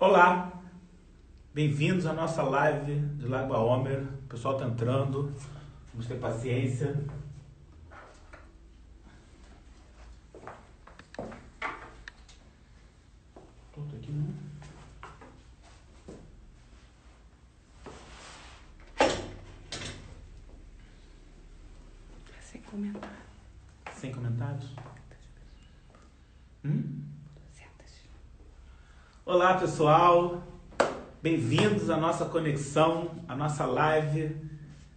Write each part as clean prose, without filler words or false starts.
Olá, bem-vindos à nossa live de Lag BaOmer. O pessoal está entrando, vamos ter paciência. Tudo aqui, não? Sem comentário. Sem comentários? Olá, pessoal. Bem-vindos à nossa conexão, à nossa live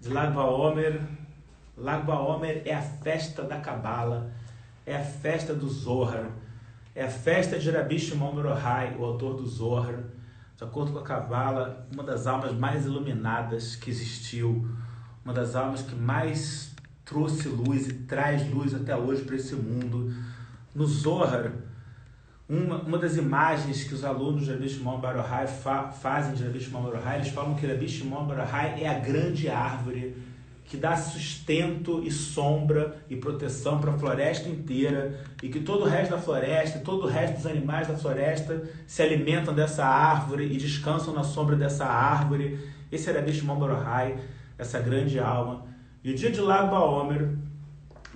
de Lag BaOmer. Lag BaOmer é a festa da Cabala, é a festa do Zohar, é a festa de Rabbi Shimon bar Yochai, o autor do Zohar. De acordo com a Cabala, uma das almas mais iluminadas que existiu, uma das almas que mais trouxe luz e traz luz até hoje para esse mundo. No Zohar, uma das imagens que os alunos de Rabbi Shimon bar Yochai fazem de Rabbi Shimon bar Yochai, eles falam que Rabbi Shimon bar Yochai é a grande árvore que dá sustento e sombra e proteção para a floresta inteira, e que todo o resto da floresta, todo o resto dos animais da floresta se alimentam dessa árvore e descansam na sombra dessa árvore. Esse é Rabbi Shimon bar Yochai, essa grande alma. E o dia de Lag BaOmer,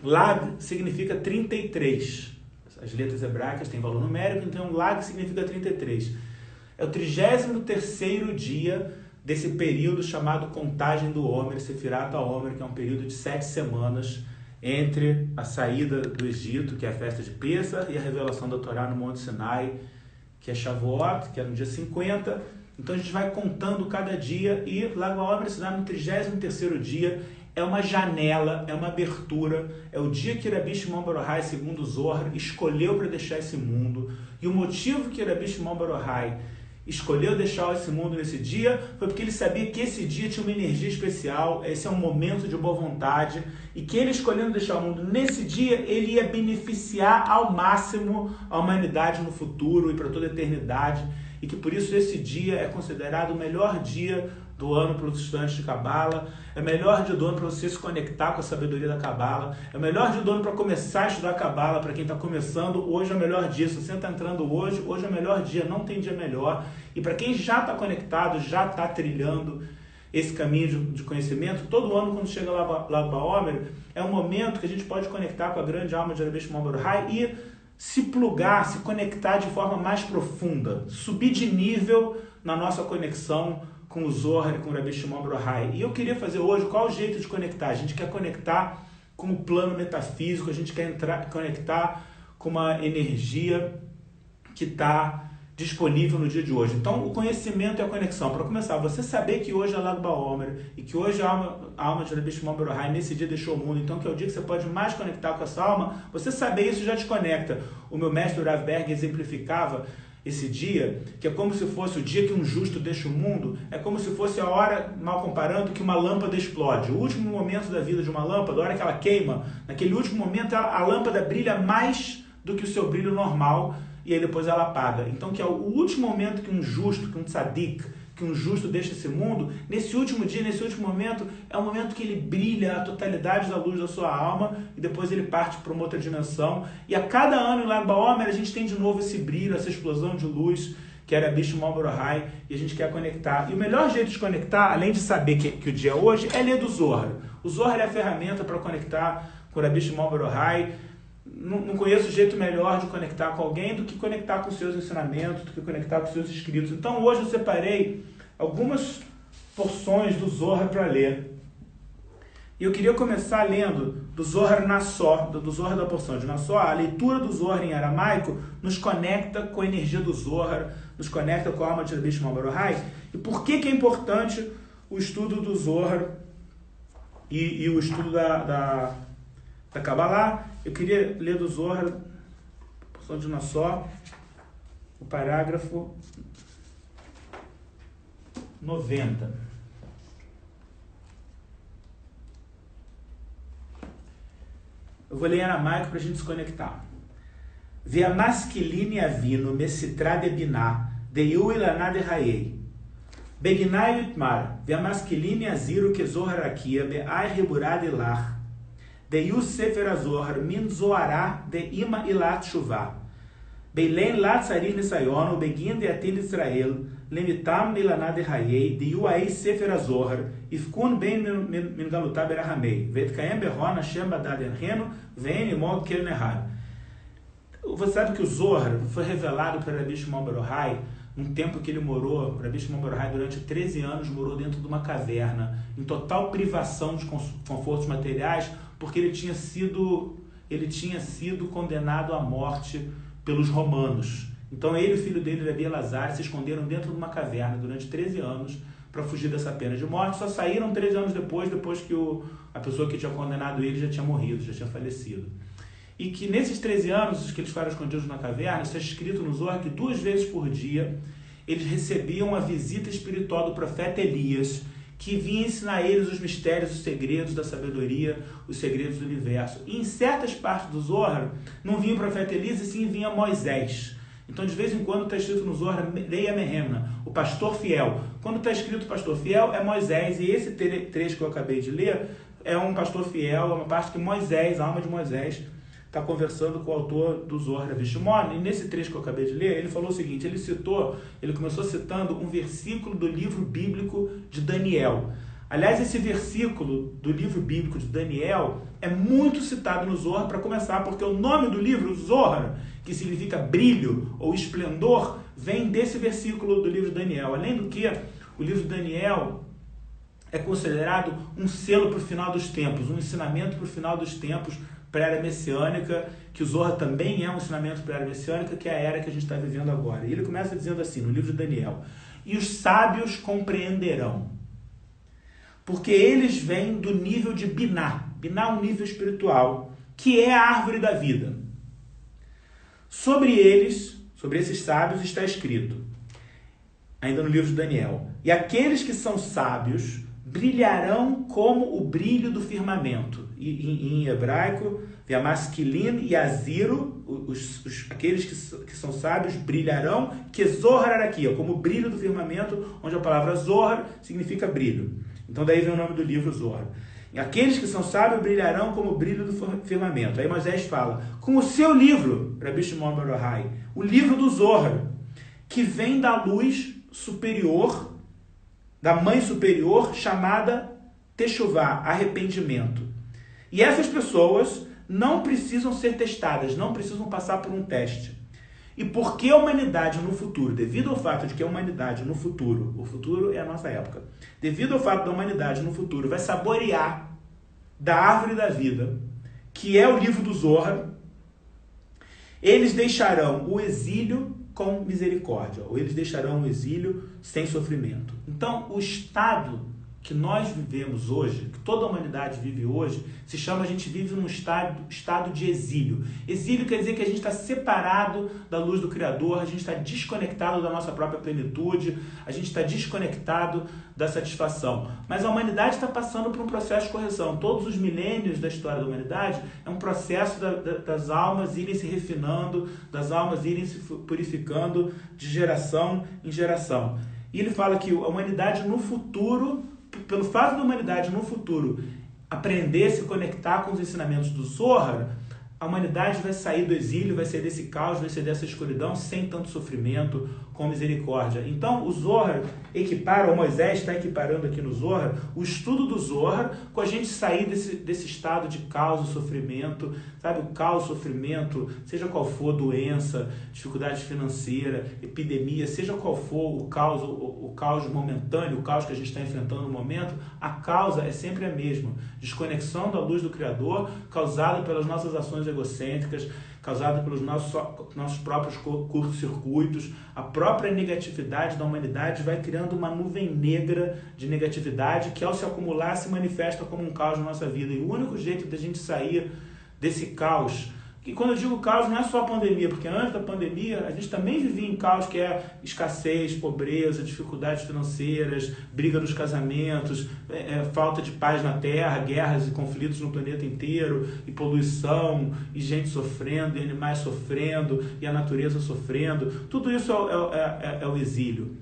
Lag significa 33. As letras hebraicas têm valor numérico, então Lag significa 33. É o 33º dia desse período chamado Contagem do Homer, Sefirat HaOmer, que é um período de 7 semanas entre a saída do Egito, que é a festa de Pêssar, e a revelação da Torá no Monte Sinai, que é Shavuot, que é no dia 50. Então a gente vai contando cada dia, e Lag BaOmer se dá no 33º dia. É uma janela, é uma abertura, é o dia que Rabbi Shimon bar Yochai, segundo o Zohar, escolheu para deixar esse mundo. E o motivo que Rabbi Shimon bar Yochai escolheu deixar esse mundo nesse dia foi porque ele sabia que esse dia tinha uma energia especial, esse é um momento de boa vontade, e que ele escolhendo deixar o mundo nesse dia, ele ia beneficiar ao máximo a humanidade no futuro e para toda a eternidade, e que por isso esse dia é considerado o melhor dia do ano para os estudantes de Cabala, é o melhor dia do ano para você se conectar com a sabedoria da Cabala, é o melhor dia do ano para começar a estudar Cabala, para quem está começando, hoje é o melhor dia. Se você está entrando hoje é o melhor dia, não tem dia melhor. E para quem já está conectado, já está trilhando esse caminho de conhecimento, todo ano quando chega Lag BaOmer, é um momento que a gente pode conectar com a grande alma de Rabbi Shimon bar Yochai e se plugar, se conectar de forma mais profunda, subir de nível na nossa conexão com o Zohar e com o Rabbi Shimon bar Yochai. E eu queria fazer hoje, qual o jeito de conectar? A gente quer conectar com o plano metafísico, a gente quer conectar com uma energia que está disponível no dia de hoje. Então, o conhecimento é a conexão. Para começar, você saber que hoje é Lag BaOmer e que hoje a alma de Rabbi Shimon bar Yochai nesse dia deixou o mundo, então que é o dia que você pode mais conectar com essa alma, você saber isso já te conecta. O meu mestre Rav Berg exemplificava esse dia, que é como se fosse o dia que um justo deixa o mundo, é como se fosse a hora, mal comparando, que uma lâmpada explode. O último momento da vida de uma lâmpada, a hora que ela queima, naquele último momento a lâmpada brilha mais do que o seu brilho normal, e aí depois ela apaga. Então, que é o último momento que um justo, que um tzadik, que um justo deixa esse mundo, nesse último dia, nesse último momento, é o momento que ele brilha a totalidade da luz da sua alma, e depois ele parte para uma outra dimensão. E a cada ano em Lag BaOmer a gente tem de novo esse brilho, essa explosão de luz, que era Rabbi Shimon bar Yochai, e a gente quer conectar. E o melhor jeito de conectar, além de saber que o dia é hoje, é ler do Zohar. O Zohar é a ferramenta para conectar com Rabbi Shimon bar Yochai. Não conheço jeito melhor de conectar com alguém do que conectar com seus ensinamentos, do que conectar com seus escritos. Então hoje eu separei algumas porções do Zohar para ler. E eu queria começar lendo do Zohar Nassó, do Zohar da porção de Nassó. A leitura do Zohar em aramaico nos conecta com a energia do Zohar, nos conecta com a alma de Rabbi Shimon bar Yochai. E por que é importante o estudo do Zohar e o estudo da Kabbalah? Eu queria ler do Zohar, porção de Nassó, o parágrafo 90. Eu vou ler em aramaico para a gente se conectar. Ve'amaskilini avinu mesitra de biná, deiu ilaná de raei. Beginai litmar, ve'amaskilini aziru que Zohar akia, be'ai reburá de lach. Deiu sefer azohar min zoará de ima ilat shuvá. Beilen Latzarin Nisayon, o Begin de Atil Israel, Lemitam Nilaná de Hayei, de Uai Sefer Azor, Ifkun Ben Mingalutá Berahamei, Vetkaem Berron, Hashem Badad Enreno, Vem Imog Kelnehar. Você sabe que o Zohar foi revelado para Rabi Shimon bar Yochai num tempo que ele morou, Rabi Shimon bar Yochai durante 13 anos morou dentro de uma caverna, em total privação de confortos materiais, porque ele tinha sido condenado à morte pelos romanos. Então ele e o filho dele, Rabi Elazar, se esconderam dentro de uma caverna durante 13 anos para fugir dessa pena de morte. Só saíram 13 anos depois que a pessoa que tinha condenado ele já tinha morrido, já tinha falecido. E que nesses 13 anos que eles ficaram escondidos na caverna, está escrito no Zohar que 2 vezes por dia eles recebiam a visita espiritual do profeta Elias, que vinha ensinar a eles os mistérios, os segredos da sabedoria, os segredos do universo. E em certas partes do Zohar, não vinha o profeta Elias, e sim vinha Moisés. Então, de vez em quando, está escrito no Zohar, Reia Mehemna, o pastor fiel. Quando está escrito pastor fiel, é Moisés. E esse trecho que eu acabei de ler é um pastor fiel, é uma parte que Moisés, a alma de Moisés, está conversando com o autor do Zohar, Rabi Shimon. E nesse trecho que eu acabei de ler, ele falou o seguinte, ele começou citando um versículo do livro bíblico de Daniel. Aliás, esse versículo do livro bíblico de Daniel é muito citado no Zohar para começar, porque o nome do livro, Zohar, que significa brilho ou esplendor, vem desse versículo do livro de Daniel. Além do que, o livro de Daniel é considerado um selo para o final dos tempos, um ensinamento para o final dos tempos, para a era messiânica, que o Zohar também é um ensinamento para a era messiânica, que é a era que a gente está vivendo agora. E ele começa dizendo assim, no livro de Daniel, e os sábios compreenderão, porque eles vêm do nível de Biná. Biná é um nível espiritual, que é a árvore da vida. Sobre eles, sobre esses sábios, está escrito, ainda no livro de Daniel, e aqueles que são sábios brilharão como o brilho do firmamento. E em hebraico, Yamaskilin e Aziro, aqueles que são sábios brilharão, que Zohar Araquia, como o brilho do firmamento, onde a palavra Zohar significa brilho. Então daí vem o nome do livro Zohar. E aqueles que são sábios brilharão como o brilho do firmamento. Aí Moisés fala, com o seu livro, Rabi Shimon bar Yochai, o livro do Zohar, que vem da luz superior, da mãe superior, chamada Teshuvá, arrependimento. E essas pessoas não precisam ser testadas, não precisam passar por um teste. E porque a humanidade no futuro, devido ao fato de que a humanidade no futuro, o futuro é a nossa época, devido ao fato da humanidade no futuro vai saborear da árvore da vida, que é o livro do Zohar, eles deixarão o exílio com misericórdia, ou eles deixarão o exílio sem sofrimento. Então, o estado que nós vivemos hoje, que toda a humanidade vive hoje, se chama, a gente vive num estado de exílio. Exílio quer dizer que a gente está separado da luz do Criador, a gente está desconectado da nossa própria plenitude, a gente está desconectado da satisfação. Mas a humanidade está passando por um processo de correção. Todos os milênios da história da humanidade é um processo das almas irem se refinando, das almas irem se purificando de geração em geração. E ele fala que a humanidade no futuro, pelo fato da humanidade no futuro aprender a se conectar com os ensinamentos do Zohar, a humanidade vai sair do exílio, vai sair desse caos, vai sair dessa escuridão sem tanto sofrimento, com misericórdia. Então o Zohar equipara, ou Moisés está equiparando aqui no Zohar, o estudo do Zohar com a gente sair desse estado de caos e sofrimento, sabe? O caos, sofrimento, seja qual for, doença, dificuldade financeira, epidemia, seja qual for o caos momentâneo, o caos que a gente está enfrentando no momento, a causa é sempre a mesma. Desconexão da luz do Criador, causada pelas nossas ações egocêntricas, causada pelos nossos próprios curtos-circuitos. A própria negatividade da humanidade vai criando uma nuvem negra de negatividade que, ao se acumular, se manifesta como um caos na nossa vida. E o único jeito de a gente sair desse caos, e quando eu digo caos, não é só a pandemia, porque antes da pandemia a gente também vivia em caos, que é escassez, pobreza, dificuldades financeiras, briga nos casamentos, falta de paz na terra, guerras e conflitos no planeta inteiro, e poluição, e gente sofrendo, e animais sofrendo, e a natureza sofrendo. Tudo isso é o exílio.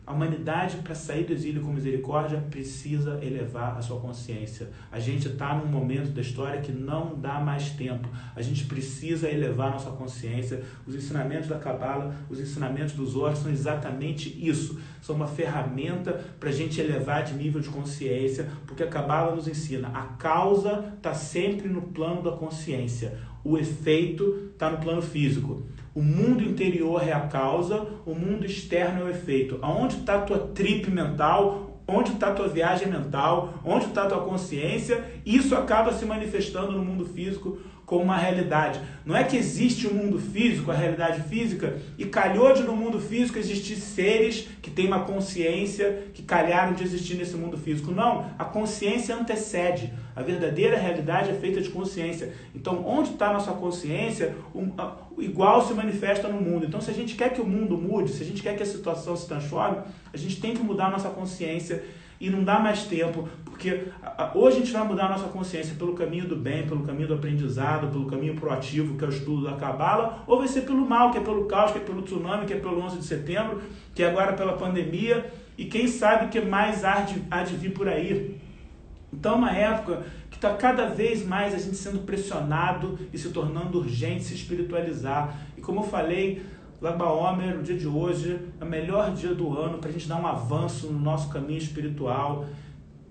A humanidade, para sair do exílio com misericórdia, precisa elevar a sua consciência. A gente está num momento da história que não dá mais tempo. A gente precisa elevar a nossa consciência. Os ensinamentos da Cabala, os ensinamentos dos Zohar são exatamente isso. São uma ferramenta para a gente elevar de nível de consciência, porque a Cabala nos ensina. A causa está sempre no plano da consciência. O efeito está no plano físico. O mundo interior é a causa, o mundo externo é o efeito. Aonde está a tua trip mental, onde está a tua viagem mental, onde está a tua consciência, isso acaba se manifestando no mundo físico como uma realidade. Não é que existe um mundo físico, a realidade física, e calhou de no mundo físico existir seres que têm uma consciência que calharam de existir nesse mundo físico. Não, a consciência antecede. A verdadeira realidade é feita de consciência. Então, onde está a nossa consciência, igual se manifesta no mundo. Então, se a gente quer que o mundo mude, se a gente quer que a situação se transforme, a gente tem que mudar a nossa consciência e não dá mais tempo, porque hoje a gente vai mudar a nossa consciência pelo caminho do bem, pelo caminho do aprendizado, pelo caminho proativo, que é o estudo da Cabala, ou vai ser pelo mal, que é pelo caos, que é pelo tsunami, que é pelo 11 de setembro, que é agora pela pandemia, e quem sabe o que mais há de vir por aí. Então, é uma época que está cada vez mais a gente sendo pressionado e se tornando urgente se espiritualizar. E como eu falei, Lag BaOmer, o dia de hoje, é o melhor dia do ano para a gente dar um avanço no nosso caminho espiritual.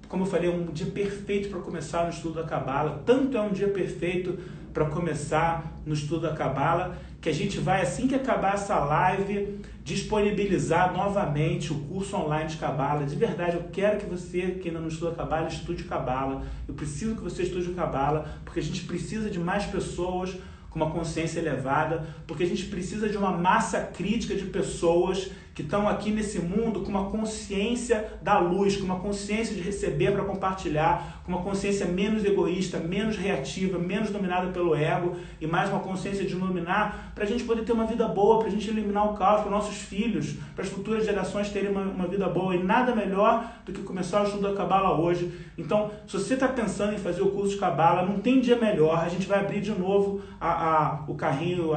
Como eu falei, é um dia perfeito para começar no estudo da Cabala. Tanto é um dia perfeito para começar no estudo da Cabala, que a gente vai, assim que acabar essa live, disponibilizar novamente o curso online de Cabala. De verdade, eu quero que você, que ainda não estuda Cabala, estude Cabala. Eu preciso que você estude Cabala, porque a gente precisa de mais pessoas com uma consciência elevada, porque a gente precisa de uma massa crítica de pessoas que estão aqui nesse mundo com uma consciência da luz, com uma consciência de receber para compartilhar, com uma consciência menos egoísta, menos reativa, menos dominada pelo ego e mais uma consciência de iluminar, para a gente poder ter uma vida boa, para a gente eliminar o caos para os nossos filhos, para as futuras gerações terem uma vida boa. E nada melhor do que começar o estudo da Cabala hoje. Então, se você está pensando em fazer o curso de Cabala, não tem dia melhor. A gente vai abrir de novo o carrinho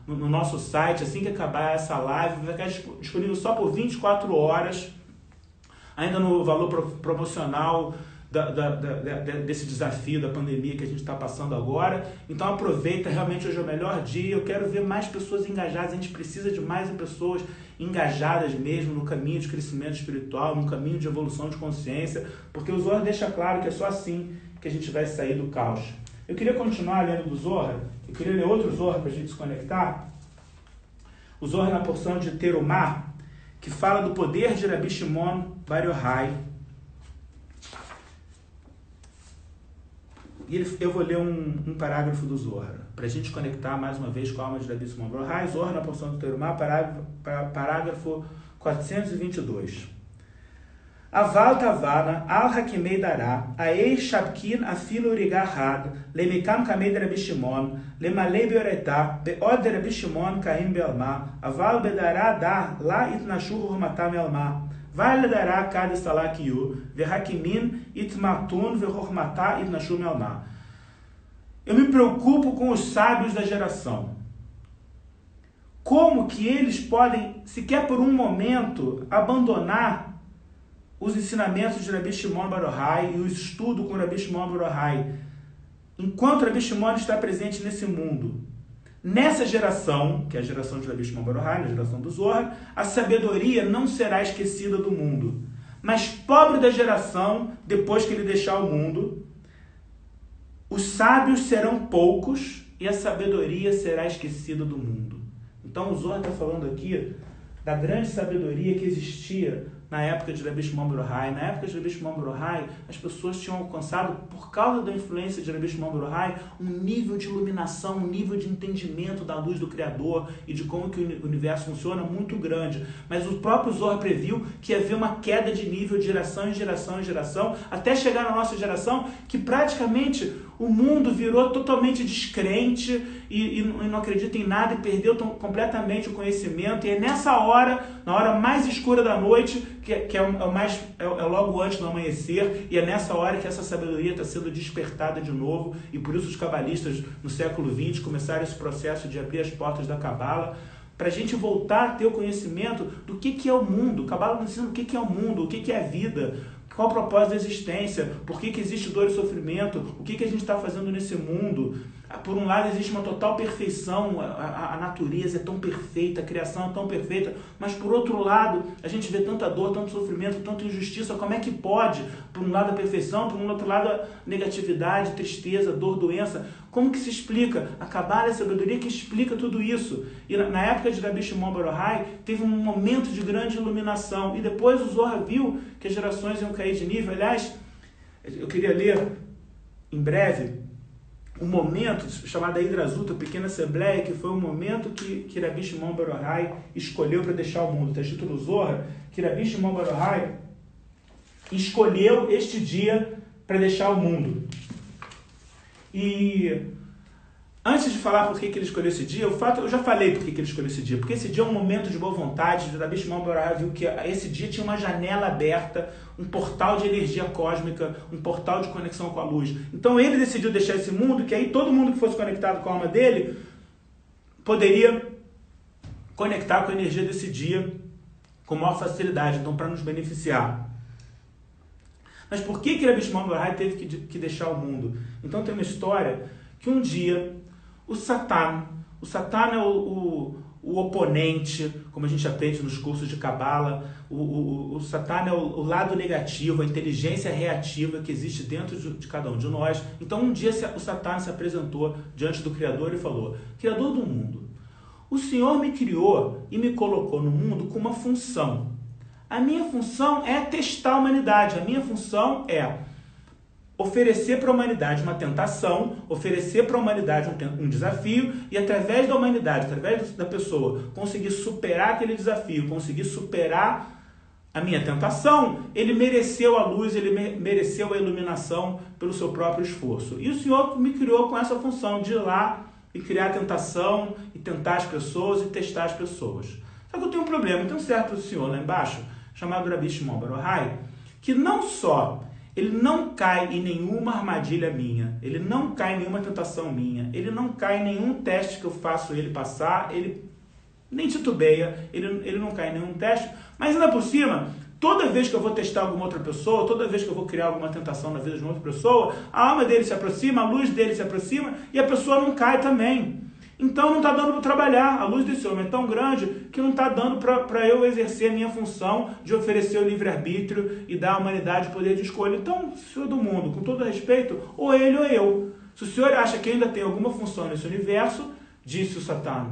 no nosso site, assim que acabar essa live, vai ficar disponível só por 24 horas, ainda no valor promocional desse desafio da pandemia que a gente está passando agora. Então aproveita, realmente hoje é o melhor dia. Eu quero ver mais pessoas engajadas. A gente precisa de mais pessoas engajadas mesmo no caminho de crescimento espiritual, no caminho de evolução de consciência, porque o Zohar deixa claro que é só assim que a gente vai sair do caos. Eu queria continuar lendo do Zohar. Eu queria ler outro Zohar para a gente se conectar. O Zohar na porção de Terumá, que fala do poder de Rabi Shimon Bar Yochai. E eu vou ler um parágrafo do Zohar, para a gente conectar mais uma vez com a alma de Rabi Shimon Bar Yochai. Zohar na porção de Terumá, parágrafo 422. Aval tavana al hakimei dará, aei shabkin afilo rigahad, lemikam kamei de Rabi Shimon, lemalei beoretá, beod de Rabi Shimon kaim bealma, aval bedará dar la itnashu hurmatá mealma, vai dará cada estalakiu, verhakimin itmatun verhurmatá itnashu mealma. Eu me preocupo com os sábios da geração. Como que eles podem, sequer por um momento, abandonar os ensinamentos de Rabi Shimon Bar Yochai e o estudo com Rabi Shimon Bar Yochai, enquanto Rabi Shimon está presente nesse mundo? Nessa geração, que é a geração de Rabi Shimon Bar Yochai, na geração do Zohar, a sabedoria não será esquecida do mundo. Mas pobre da geração, depois que ele deixar o mundo, os sábios serão poucos e a sabedoria será esquecida do mundo. Então o Zohar está falando aqui da grande sabedoria que existia na época de Rabi Shimon Bar Yochai. Na época de Rabi Shimon Bar Yochai, as pessoas tinham alcançado, por causa da influência de Rabi Shimon Bar Yochai, um nível de iluminação, um nível de entendimento da luz do Criador e de como que o universo funciona muito grande. Mas o próprio Zohar previu que ia haver uma queda de nível de geração em geração em geração, até chegar na nossa geração, que praticamente o mundo virou totalmente descrente e não acredita em nada e perdeu completamente o conhecimento. E é nessa hora, na hora mais escura da noite, que é logo antes do amanhecer, e é nessa hora que essa sabedoria está sendo despertada de novo, e por isso os cabalistas no século XX começaram esse processo de abrir as portas da Cabala para a gente voltar a ter o conhecimento do que é o mundo. Cabala nos ensina o que é o mundo, o que é a vida, qual o propósito da existência, por que existe dor e sofrimento, o que a gente está fazendo nesse mundo. Por um lado, existe uma total perfeição, a natureza é tão perfeita, a criação é tão perfeita, mas por outro lado, a gente vê tanta dor, tanto sofrimento, tanta injustiça. Como é que pode, por um lado, a perfeição, por um outro lado, a negatividade, tristeza, dor, doença? Como que se explica? A Cabala é a sabedoria que explica tudo isso. E na época de Rabbi Shimon Bar Yochai, teve um momento de grande iluminação, e depois o Zohar viu que as gerações iam cair de nível. Aliás, eu queria ler em breve um momento chamado a Hidra Zuta, Pequena Assembleia, que foi um momento que Rabbi Shimon Bar Yochai escolheu para deixar o mundo. Está escrito no Zohar que Rabbi Shimon Bar Yochai escolheu este dia para deixar o mundo. E antes de falar por que ele escolheu esse dia, eu já falei por que ele escolheu esse dia. Porque esse dia é um momento de boa vontade. Rabbi Shimon Bar Yochai viu que esse dia tinha uma janela aberta, um portal de energia cósmica, um portal de conexão com a luz. Então ele decidiu deixar esse mundo, que aí todo mundo que fosse conectado com a alma dele poderia conectar com a energia desse dia com maior facilidade, então para nos beneficiar. Mas por que Rabbi Shimon Bar Yochai teve que deixar o mundo? Então tem uma história que um dia o Satan é o oponente, como a gente aprende nos cursos de Cabala. O Satan é o lado negativo, a inteligência reativa que existe dentro de cada um de nós. Então um dia o Satan se apresentou diante do Criador e falou: Criador do mundo, o Senhor me criou e me colocou no mundo com uma função. A minha função é testar a humanidade, a minha função é oferecer para a humanidade uma tentação, oferecer para a humanidade um desafio, e através da humanidade, através da pessoa, conseguir superar aquele desafio, conseguir superar a minha tentação, ele mereceu a luz, ele mereceu a iluminação pelo seu próprio esforço. E o Senhor me criou com essa função de ir lá e criar a tentação, e tentar as pessoas, e testar as pessoas. Só que eu tenho um problema, tem um certo senhor lá embaixo, chamado Rabbi Shimon Bar Yochai, que não só ele não cai em nenhuma armadilha minha, ele não cai em nenhuma tentação minha, ele não cai em nenhum teste que eu faço ele passar, ele nem titubeia, ele não cai em nenhum teste, mas ainda por cima, toda vez que eu vou testar alguma outra pessoa, toda vez que eu vou criar alguma tentação na vida de uma outra pessoa, a alma dele se aproxima, a luz dele se aproxima, e a pessoa não cai também. Então não está dando para trabalhar. A luz desse homem é tão grande que não está dando para eu exercer a minha função de oferecer o livre-arbítrio e dar à humanidade o poder de escolha. Então, Senhor do mundo, com todo respeito, ou ele ou eu. Se o Senhor acha que ainda tem alguma função nesse universo, disse o Satan,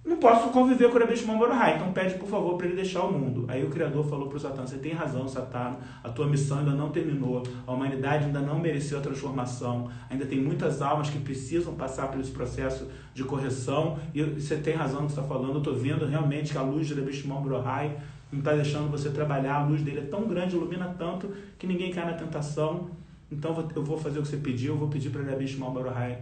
não posso conviver com o Rabbi Shimon Bar Yochai, então pede por favor para ele deixar o mundo. Aí o Criador falou para o Satan: você tem razão, Satan, a tua missão ainda não terminou, a humanidade ainda não mereceu a transformação, ainda tem muitas almas que precisam passar por esse processo de correção, e você tem razão no que você está falando. Eu estou vendo realmente que a luz de Rabbi Shimon Bar Yochai não está deixando você trabalhar, a luz dele é tão grande, ilumina tanto, que ninguém cai na tentação. Então eu vou fazer o que você pediu, eu vou pedir para Rabbi Shimon Bar Yochai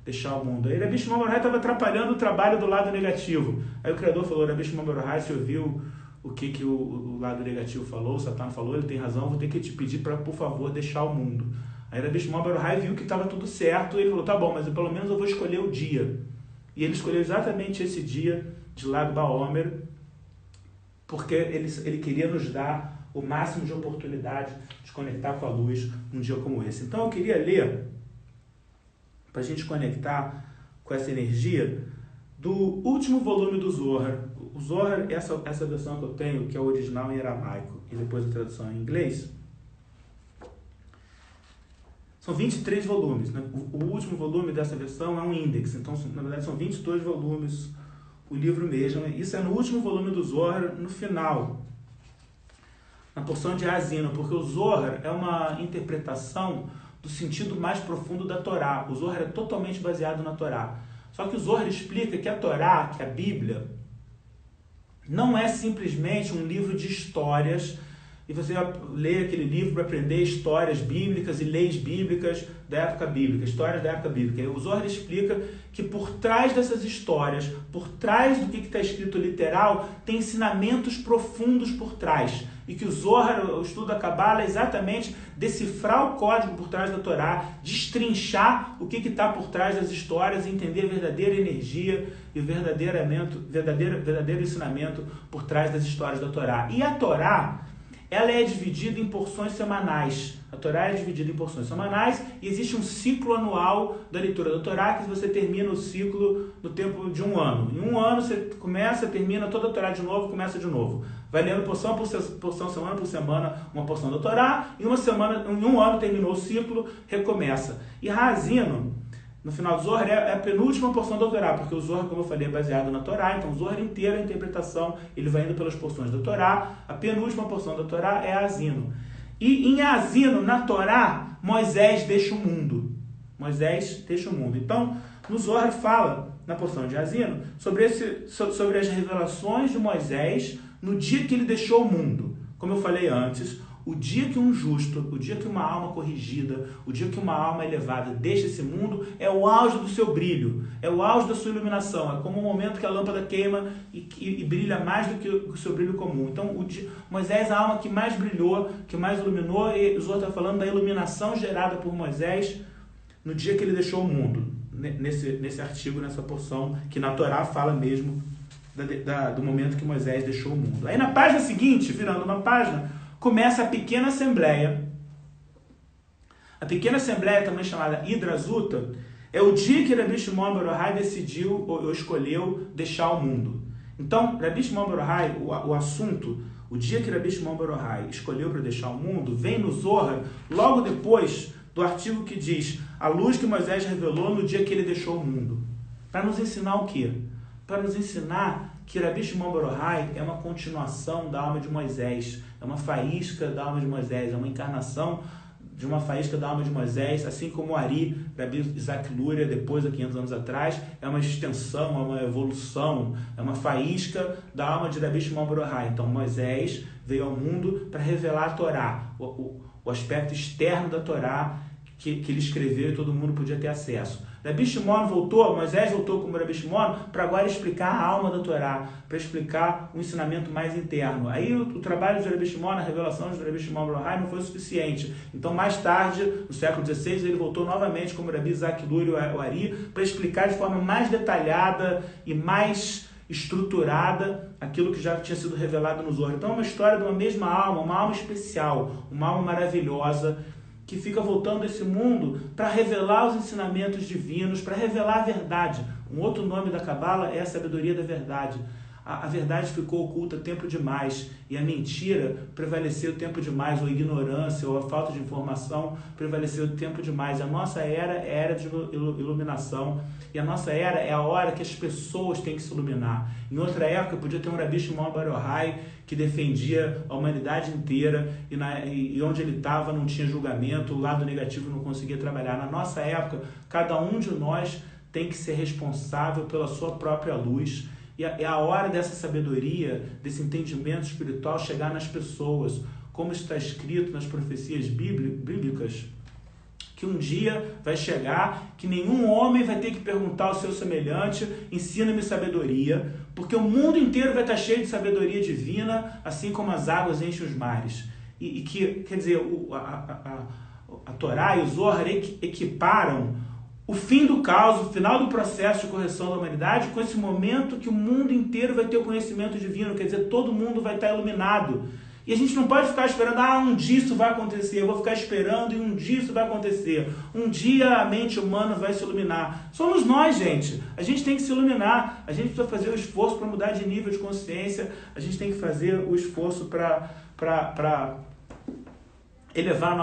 deixar o mundo. Aí Rabbi Shimon Bar Yochai estava atrapalhando o trabalho do lado negativo. Aí o Criador falou: Rabbi Shimon Bar Yochai, se ouviu o que o lado negativo falou, o Satan falou, ele tem razão, vou ter que te pedir para, por favor, deixar o mundo. Aí Rabbi Shimon Bar Yochai viu que estava tudo certo, e ele falou: tá bom, mas pelo menos eu vou escolher o dia. E ele escolheu exatamente esse dia de Lag BaOmer, porque ele queria nos dar o máximo de oportunidade de conectar com a luz num dia como esse. Então eu queria ler, para a gente conectar com essa energia, do último volume do Zohar. O Zohar, essa versão que eu tenho, que é o original em aramaico, e depois a tradução em inglês, são 23 volumes. Né? O último volume dessa versão é um índex, então na verdade são 22 volumes, o livro mesmo. Isso é no último volume do Zohar, no final, na porção de Haazina, porque o Zohar é uma interpretação do sentido mais profundo da Torá. O Zohar é totalmente baseado na Torá. Só que o Zohar explica que a Torá, que a Bíblia, não é simplesmente um livro de histórias, e você vai ler aquele livro para aprender histórias bíblicas e leis bíblicas da época bíblica, histórias da época bíblica. E o Zohar explica que por trás dessas histórias, por trás do que está escrito literal, tem ensinamentos profundos por trás. E que o Zohar, o estudo da Cabala, é exatamente decifrar o código por trás da Torá, destrinchar o que está por trás das histórias e entender a verdadeira energia e o verdadeiro ensinamento por trás das histórias da Torá. E a Torá, ela é dividida em porções semanais. A Torá é dividida em porções semanais e existe um ciclo anual da leitura da Torá, que você termina o ciclo no tempo de um ano. Em um ano você começa, termina toda a Torá de novo, começa de novo. Vai lendo porção semana por semana, uma porção da Torá, em um ano terminou o ciclo, recomeça. E Haazino, no final do Zohar, é a penúltima porção da Torá, porque o Zohar, como eu falei, é baseado na Torá, então o Zohar inteiro, a interpretação, ele vai indo pelas porções da Torá. A penúltima porção da Torá é Haazino. E em Haazino, na Torá, Moisés deixa o mundo. Moisés deixa o mundo. Então, no Zohar fala, na porção de Haazino, sobre as revelações de Moisés no dia que ele deixou o mundo. Como eu falei antes, o dia que um justo, o dia que uma alma corrigida, o dia que uma alma elevada deixa esse mundo, é o auge do seu brilho, é o auge da sua iluminação, é como o momento que a lâmpada queima e brilha mais do que o seu brilho comum. Então, Moisés, a alma que mais brilhou, que mais iluminou, e o Zohar está falando da iluminação gerada por Moisés no dia que ele deixou o mundo, nesse artigo, nessa porção, que na Torá fala mesmo do momento que Moisés deixou o mundo. Aí na página seguinte, virando uma página, começa a pequena assembleia. A pequena assembleia, também chamada Hidrazuta, é o dia que Rabbi Shimon bar Yochai decidiu ou escolheu deixar o mundo. Então, Rabbi Shimon bar Yochai, o assunto, o dia que Rabbi Shimon bar Yochai escolheu para deixar o mundo, vem no Zohar logo depois do artigo que diz a luz que Moisés revelou no dia que ele deixou o mundo. Para nos ensinar o quê? Para nos ensinar que Rabbi Shimon bar Yochai é uma continuação da alma de Moisés, é uma faísca da alma de Moisés, é uma encarnação de uma faísca da alma de Moisés, assim como o Ari, Rabbi Isaac Luria, depois, há 500 anos atrás, é uma extensão, é uma evolução, é uma faísca da alma de Rabbi Shimon bar Yochai. Então, Moisés veio ao mundo para revelar a Torá, o aspecto externo da Torá que ele escreveu e todo mundo podia ter acesso. Rabbi Shimon Moisés voltou como Rabbi Shimon para agora explicar a alma da Torá, para explicar o ensinamento mais interno. Aí o trabalho de Rabbi Shimon, a revelação de Rabbi Shimon bar Yochai não foi suficiente. Então, mais tarde, no século XVI, ele voltou novamente como Rabbi Isaac Luria, o Ari, para explicar de forma mais detalhada e mais estruturada aquilo que já tinha sido revelado no Zohar. Então, é uma história de uma mesma alma, uma alma especial, uma alma maravilhosa, que fica voltando a esse mundo para revelar os ensinamentos divinos, para revelar a verdade. Um outro nome da Cabala é a sabedoria da verdade. A verdade ficou oculta tempo demais e a mentira prevaleceu tempo demais, ou a ignorância, ou a falta de informação prevaleceu tempo demais. A nossa era é a era de iluminação e a nossa era é a hora que as pessoas têm que se iluminar. Em outra época podia ter um Rabbi Shimon bar Yochai que defendia a humanidade inteira e onde ele estava não tinha julgamento, o lado negativo não conseguia trabalhar. Na nossa época, cada um de nós tem que ser responsável pela sua própria luz. E é a hora dessa sabedoria, desse entendimento espiritual chegar nas pessoas, como está escrito nas profecias bíblicas, que um dia vai chegar que nenhum homem vai ter que perguntar ao seu semelhante, ensina-me sabedoria, porque o mundo inteiro vai estar cheio de sabedoria divina, assim como as águas enchem os mares. E que, quer dizer, a Torá e o Zohar equiparam o fim do caos, o final do processo de correção da humanidade, com esse momento que o mundo inteiro vai ter o conhecimento divino, quer dizer, todo mundo vai estar iluminado. E a gente não pode ficar esperando, um dia isso vai acontecer, eu vou ficar esperando e um dia isso vai acontecer. Um dia a mente humana vai se iluminar. Somos nós, gente. A gente tem que se iluminar, a gente precisa fazer o esforço para mudar de nível de consciência, a gente tem que fazer o esforço para elevar a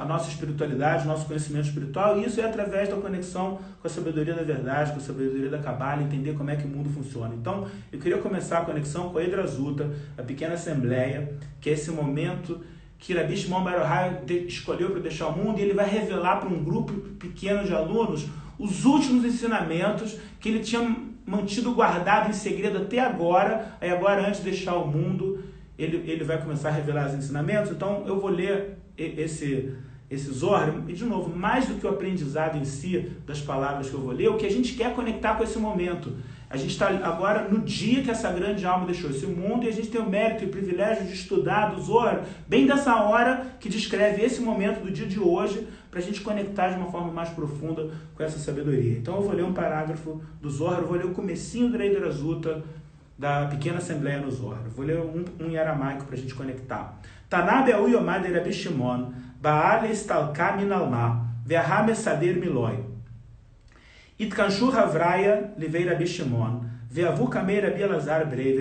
nossa espiritualidade, o nosso conhecimento espiritual, e isso é através da conexão com a sabedoria da verdade, com a sabedoria da Cabala, entender como é que o mundo funciona. Então, eu queria começar a conexão com a Hidrazuta, a pequena assembleia, que é esse momento que Rabbi Shimon bar Yochai escolheu para deixar o mundo, e ele vai revelar para um grupo pequeno de alunos os últimos ensinamentos que ele tinha mantido guardado em segredo até agora, aí agora antes de deixar o mundo, ele vai começar a revelar os ensinamentos. Então, eu vou ler esse Zohar, e de novo, mais do que o aprendizado em si das palavras que eu vou ler, o que a gente quer conectar com esse momento A gente está agora no dia que essa grande alma deixou esse mundo e a gente tem o mérito e o privilégio de estudar do Zohar bem dessa hora que descreve esse momento do dia de hoje para a gente conectar de uma forma mais profunda com essa sabedoria. Então eu vou ler um parágrafo do Zohar, eu vou ler o comecinho do Eider Azuta, da pequena assembleia no Zohar. Eu vou ler um em aramaico para a gente conectar. Tanabe au yomad Rabi Shimon, Baal estalka min alma, ve'aham esader miloi. Itkanshu Havraya livei Rabi Shimon, ve'avu kamei Rabi Elazar Brei,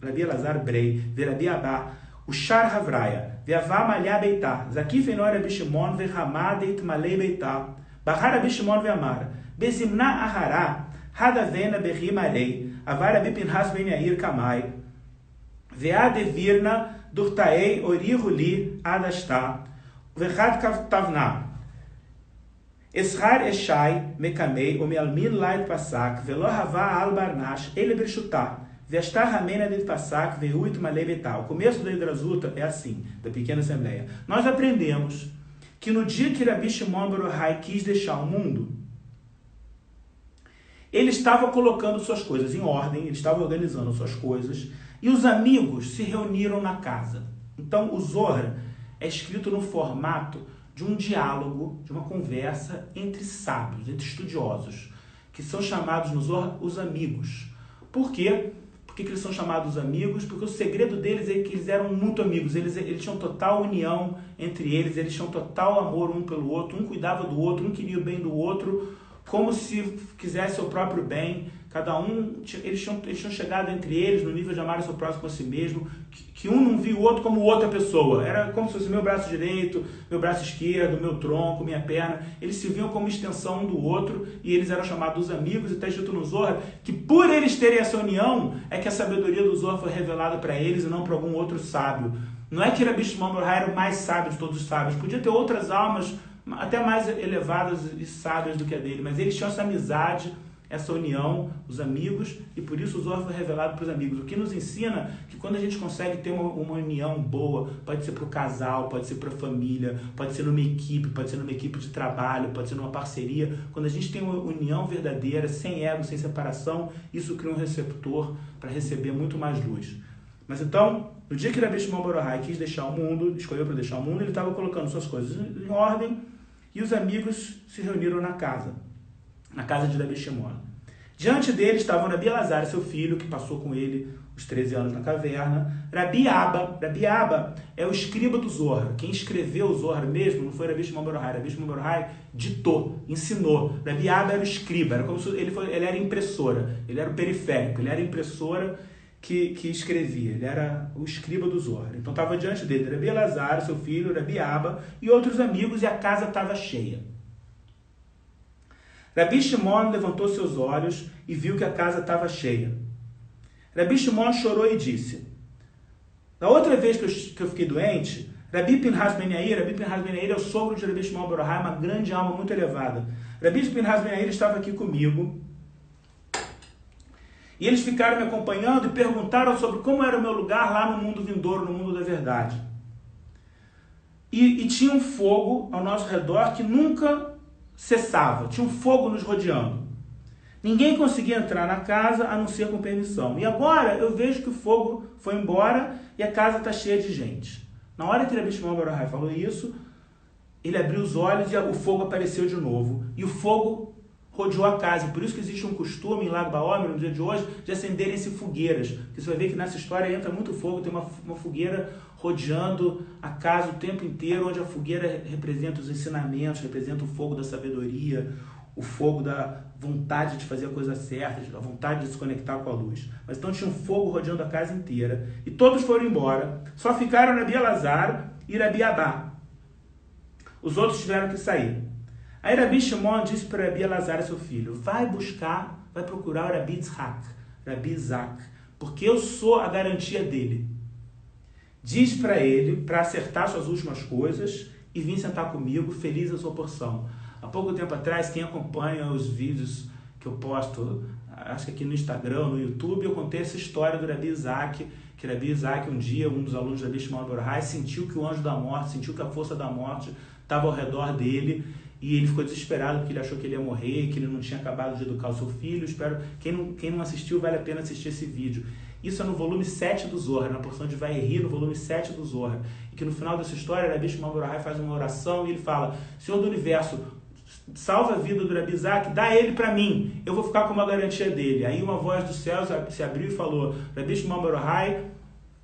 Rabi Elazar Brei, ve'Rabi Abba, Ushar Havraya, ve'avá malha beitá, Zakif enor Rabi Shimon, ve'hamad itmalei beitá, Bahar Rabi Shimon ve'amar, Bezimna ahara, Hadavena behi marei, Avar Rabi Pinhas ben Yair kamai, ve'adevirna durtaei orihuli adastá, ve'chad tavna, Eshar Eshai mekamei o mealmin lait pasak velo havá al barnash ele bershutá vestar ramena de pasak vehuit malei betal. O começo do Eider Azuta é assim, da pequena assembleia. Nós aprendemos que no dia que Rabi Shimon bar Yochai quis deixar o mundo, ele estava colocando suas coisas em ordem, ele estava organizando suas coisas e os amigos se reuniram na casa. Então o Zohar é escrito no formato de um diálogo, de uma conversa entre sábios, entre estudiosos, que são chamados no Zohar os amigos. Por quê? Por que eles são chamados amigos? Porque o segredo deles é que eles eram muito amigos, eles tinham total união entre eles tinham total amor um pelo outro, um cuidava do outro, um queria o bem do outro, como se quisesse o próprio bem. Cada um, eles tinham chegado entre eles no nível de amar o seu próximo a si mesmo, que um não via o outro como outra pessoa. Era como se fosse meu braço direito, meu braço esquerdo, meu tronco, minha perna. Eles se viam como extensão um do outro e eles eram chamados amigos. E está escrito no Zohar que por eles terem essa união é que a sabedoria do Zohar foi revelada para eles e não para algum outro sábio. Não é que Rabi Shimon bar Yochai era o mais sábio de todos os sábios. Podia ter outras almas até mais elevadas e sábias do que a dele, mas eles tinham essa amizade, essa união, os amigos, e por isso o Zohar foi revelado para os amigos. O que nos ensina que quando a gente consegue ter uma união boa, pode ser para o casal, pode ser para a família, pode ser numa equipe, pode ser numa equipe de trabalho, pode ser numa parceria. Quando a gente tem uma união verdadeira, sem ego, sem separação, isso cria um receptor para receber muito mais luz. Mas então, no dia que Rabi Shimon bar Yochai quis deixar o mundo, escolheu para deixar o mundo, ele estava colocando suas coisas em ordem e os amigos se reuniram na casa de Rabi Shimon. Diante dele estavam Rabi Elazar, seu filho, que passou com ele os 13 anos na caverna, Rabi Abba é o escriba do Zohar. Quem escreveu o Zohar mesmo não foi Rabi Shimon bar Yochai. Rabi Shimon bar Yochai ditou, ensinou. Rabi Abba era o escriba, era como se ele era impressora, ele era o periférico, ele era a impressora que escrevia, ele era o escriba do Zohar. Então estava diante dele Rabi Elazar, seu filho, Rabi Abba e outros amigos, e a casa estava cheia. Rabi Shimon levantou seus olhos e viu que a casa estava cheia. Rabi Shimon chorou e disse: da outra vez que eu fiquei doente, Rabi Pinhas ben Yair é o sogro de Rabi Shimon bar Yochai, uma grande alma muito elevada. Rabi Pinhas ben Yair estava aqui comigo, e eles ficaram me acompanhando e perguntaram sobre como era o meu lugar lá no mundo vindouro, no mundo da verdade. E tinha um fogo ao nosso redor que nunca cessava, tinha um fogo nos rodeando. Ninguém conseguia entrar na casa a não ser com permissão. E agora eu vejo que o fogo foi embora e a casa está cheia de gente. Na hora que Rabi Shimon bar Yochai falou isso, ele abriu os olhos e o fogo apareceu de novo. E o fogo rodeou a casa. Por isso que existe um costume em Lag BaOmer, no dia de hoje, de acenderem-se fogueiras. Porque você vai ver que nessa história entra muito fogo, tem uma fogueira rodeando a casa o tempo inteiro, onde a fogueira representa os ensinamentos, representa o fogo da sabedoria, o fogo da vontade de fazer a coisa certa, a vontade de se conectar com a luz. Mas então tinha um fogo rodeando a casa inteira, e todos foram embora. Só ficaram Rabi Elazar e Rabi Abba. Os outros tiveram que sair. Aí Rabi Shimon disse para Rabi Elazar, seu filho: vai procurar o Rabi Isaac, porque eu sou a garantia dele. Diz para ele para acertar suas últimas coisas e vir sentar comigo, feliz a sua porção. Há pouco tempo atrás, quem acompanha os vídeos que eu posto, acho que aqui no Instagram, no YouTube, eu contei essa história do Rabi Isaac, que Rabi Isaac, um dia, um dos alunos de Rabi Shimon bar Yochai, sentiu que o anjo da morte, sentiu que a força da morte estava ao redor dele, e ele ficou desesperado porque ele achou que ele ia morrer, que ele não tinha acabado de educar o seu filho. Quem não assistiu, vale a pena assistir esse vídeo. Isso é no volume 7 do Zohar, na porção de Vayeri, no volume 7 do Zohar. E que no final dessa história, Rabi Shimon bar Yochai faz uma oração e ele fala: Senhor do Universo, salva a vida do Rabi Isaac, dá ele para mim, eu vou ficar com uma garantia dele. Aí uma voz do céu se abriu e falou: Rabi Shimon bar Yochai,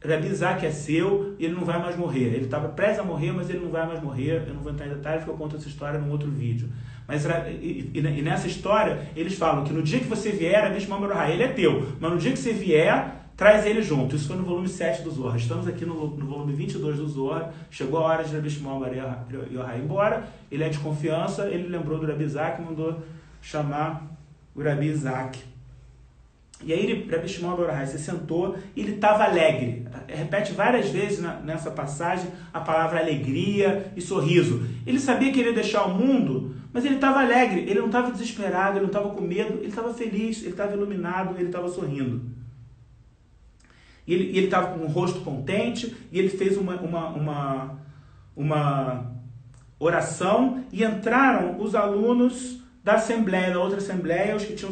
Rabi Isaac é seu e ele não vai mais morrer. Ele estava prestes a morrer, mas ele não vai mais morrer. Eu não vou entrar em detalhes porque eu conto essa história num outro vídeo. Mas e nessa história, eles falam que no dia que você vier, Rabi Shimon bar Yochai, ele é teu, mas no dia que você vier, traz ele junto. Isso foi no volume 7 do Zohar. Estamos aqui no volume 22 do Zohar. Chegou a hora de Rabi Shimon bar Yochai ir embora. Ele é de confiança. Ele lembrou do Rabi Isaac e mandou chamar o Rabi Isaac. E aí Rabi Shimon bar Yochai se sentou e ele estava alegre. Repete várias vezes nessa passagem a palavra alegria e sorriso. Ele sabia que ele ia deixar o mundo, mas ele estava alegre. Ele não estava desesperado, ele não estava com medo. Ele estava feliz, ele estava iluminado, ele estava sorrindo. E ele estava com o rosto contente, e ele fez uma oração, e entraram os alunos da Assembleia, na outra Assembleia, os que tinham